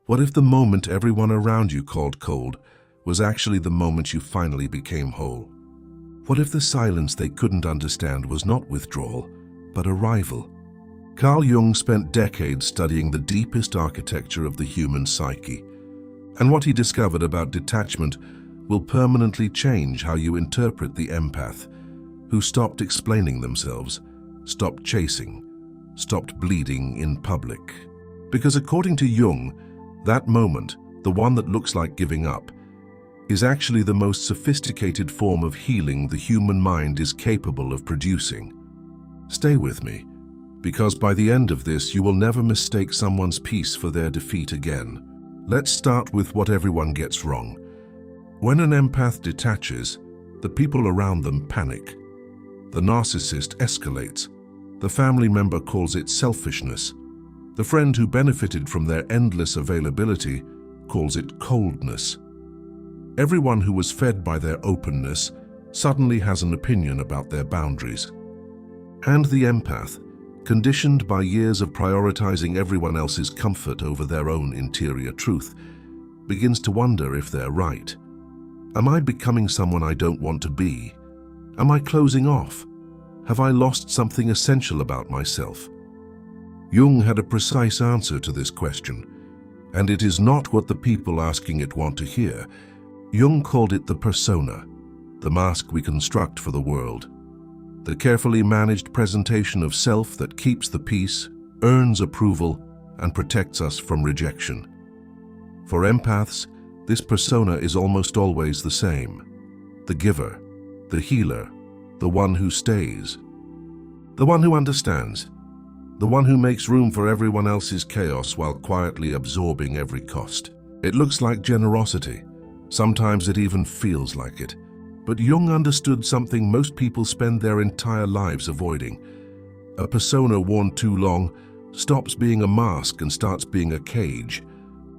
What if the moment everyone around you called cold was actually the moment you finally became whole? What if the silence they couldn't understand was not withdrawal, but arrival? Carl Jung spent decades studying the deepest architecture of the human psyche, and what he discovered about detachment will permanently change how you interpret the empath, who stopped explaining themselves, stopped chasing, stopped bleeding in public. Because according to Jung, that moment, the one that looks like giving up, is actually the most sophisticated form of healing the human mind is capable of producing. Stay with me, because by the end of this, you will never mistake someone's peace for their defeat again. Let's start with what everyone gets wrong. When an empath detaches, the people around them panic. The narcissist escalates. The family member calls it selfishness. The friend who benefited from their endless availability calls it coldness. Everyone who was fed by their openness suddenly has an opinion about their boundaries. And the empath, conditioned by years of prioritizing everyone else's comfort over their own interior truth, begins to wonder if they're right. Am I becoming someone I don't want to be? Am I closing off? Have I lost something essential about myself? Jung had a precise answer to this question, and it is not what the people asking it want to hear. Jung called it the persona, the mask we construct for the world. The carefully managed presentation of self that keeps the peace, earns approval, and protects us from rejection. For empaths, this persona is almost always the same: the giver, the healer, the one who stays, the one who understands, the one who makes room for everyone else's chaos while quietly absorbing every cost. It looks like generosity. Sometimes it even feels like it. But Jung understood something most people spend their entire lives avoiding. A persona worn too long stops being a mask and starts being a cage.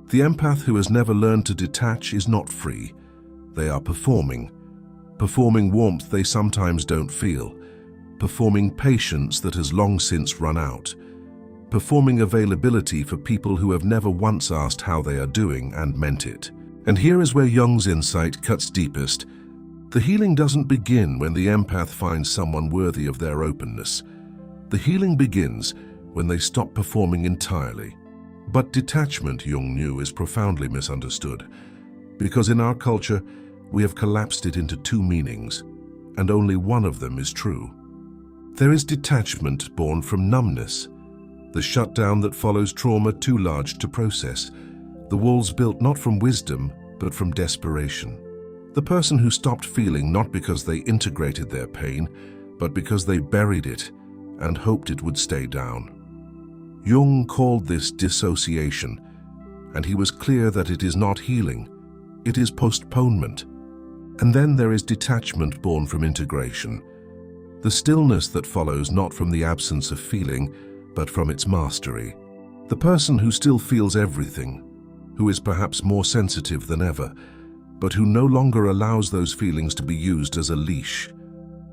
The empath who has never learned to detach is not free. They are performing warmth they sometimes don't feel, performing patience that has long since run out, performing availability for people who have never once asked how they are doing and meant it. And here is where Jung's insight cuts deepest. The healing doesn't begin when the empath finds someone worthy of their openness. The healing begins when they stop performing entirely. But detachment, Jung knew, is profoundly misunderstood, because in our culture, we have collapsed it into two meanings, and only one of them is true. There is detachment born from numbness, the shutdown that follows trauma too large to process, the walls built not from wisdom, but from desperation. The person who stopped feeling not because they integrated their pain, but because they buried it and hoped it would stay down. Jung called this dissociation, and he was clear that it is not healing, it is postponement. And then there is detachment born from integration, the stillness that follows not from the absence of feeling, but from its mastery. The person who still feels everything, who is perhaps more sensitive than ever, but who no longer allows those feelings to be used as a leash,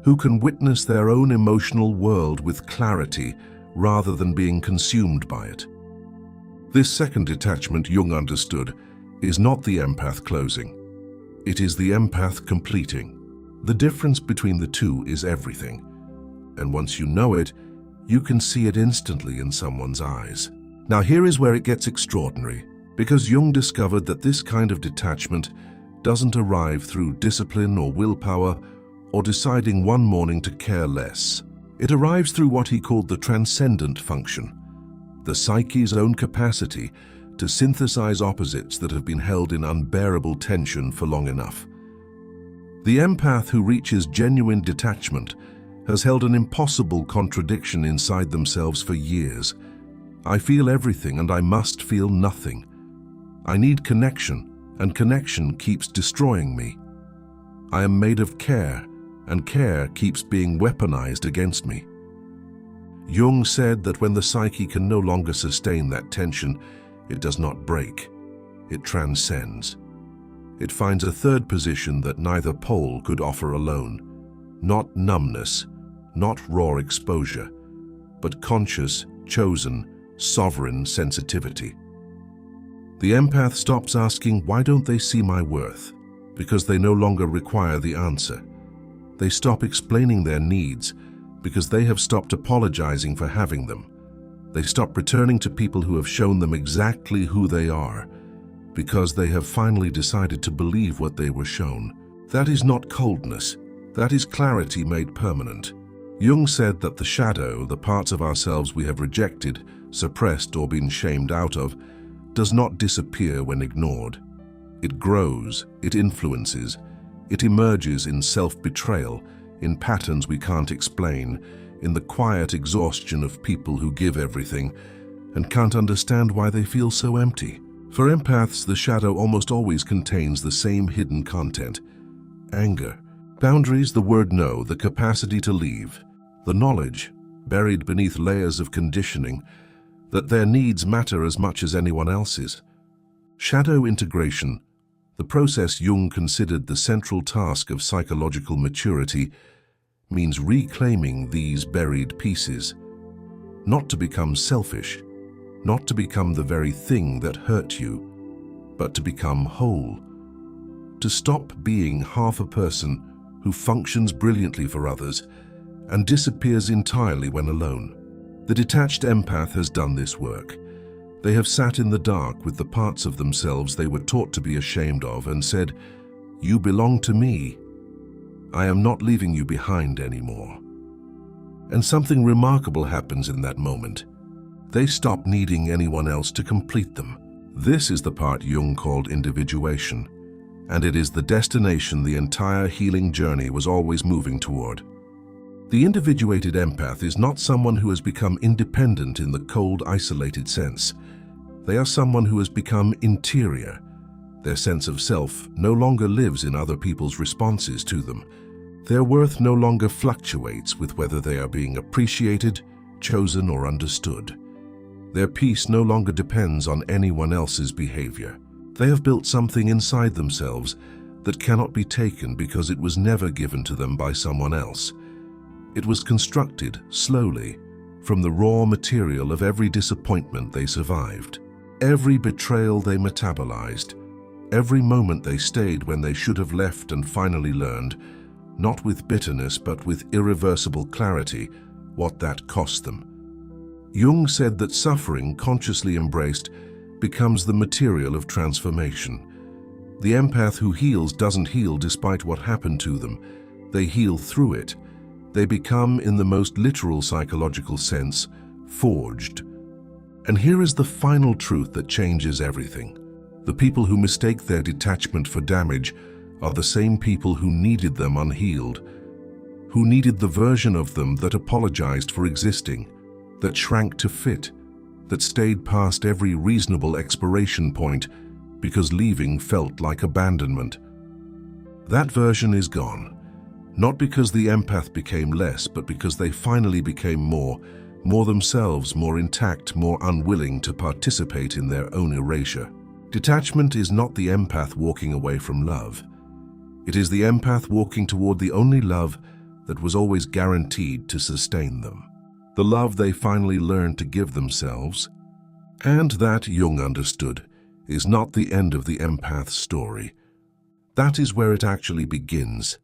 who can witness their own emotional world with clarity rather than being consumed by it. This second detachment, Jung understood, is not the empath closing. It is the empath completing. The difference between the two is everything. And once you know it, you can see it instantly in someone's eyes. Now here is where it gets extraordinary, because Jung discovered that this kind of detachment doesn't arrive through discipline or willpower or deciding one morning to care less. It arrives through what he called the transcendent function, the psyche's own capacity to synthesize opposites that have been held in unbearable tension for long enough. The empath who reaches genuine detachment has held an impossible contradiction inside themselves for years. I feel everything and I must feel nothing. I need connection, and connection keeps destroying me. I am made of care, and care keeps being weaponized against me. Jung said that when the psyche can no longer sustain that tension, it does not break, it transcends. It finds a third position that neither pole could offer alone. Not numbness, not raw exposure, but conscious, chosen, sovereign sensitivity. The empath stops asking, "Why don't they see my worth?" because they no longer require the answer. They stop explaining their needs because they have stopped apologizing for having them. They stop returning to people who have shown them exactly who they are because they have finally decided to believe what they were shown. That is not coldness. That is clarity made permanent. Jung said that the shadow, the parts of ourselves we have rejected, suppressed, or been shamed out of, does not disappear when ignored. It grows, it influences, it emerges in self-betrayal, in patterns we can't explain, in the quiet exhaustion of people who give everything and can't understand why they feel so empty. For empaths, the shadow almost always contains the same hidden content: anger, boundaries, the word no, the capacity to leave, the knowledge, buried beneath layers of conditioning, that their needs matter as much as anyone else's. Shadow integration, the process Jung considered the central task of psychological maturity, means reclaiming these buried pieces, not to become selfish, not to become the very thing that hurt you, but to become whole, to stop being half a person who functions brilliantly for others and disappears entirely when alone. The detached empath has done this work. They have sat in the dark with the parts of themselves they were taught to be ashamed of and said, "You belong to me. I am not leaving you behind anymore." And something remarkable happens in that moment. They stop needing anyone else to complete them. This is the part Jung called individuation, and it is the destination the entire healing journey was always moving toward. The individuated empath is not someone who has become independent in the cold, isolated sense. They are someone who has become interior. Their sense of self no longer lives in other people's responses to them. Their worth no longer fluctuates with whether they are being appreciated, chosen, or understood. Their peace no longer depends on anyone else's behavior. They have built something inside themselves that cannot be taken because it was never given to them by someone else. It was constructed slowly from the raw material of every disappointment they survived, every betrayal they metabolized, every moment they stayed when they should have left and finally learned, not with bitterness but with irreversible clarity, what that cost them. Jung said that suffering, consciously embraced, becomes the material of transformation. The empath who heals doesn't heal despite what happened to them. They heal through it. They become, in the most literal psychological sense, forged. And here is the final truth that changes everything. The people who mistake their detachment for damage are the same people who needed them unhealed, who needed the version of them that apologized for existing, that shrank to fit, that stayed past every reasonable expiration point because leaving felt like abandonment. That version is gone. Not because the empath became less, but because they finally became more themselves, more intact, more unwilling to participate in their own erasure. Detachment is not the empath walking away from love. It is the empath walking toward the only love that was always guaranteed to sustain them. The love they finally learned to give themselves. And that, Jung understood, is not the end of the empath's story. That is where it actually begins.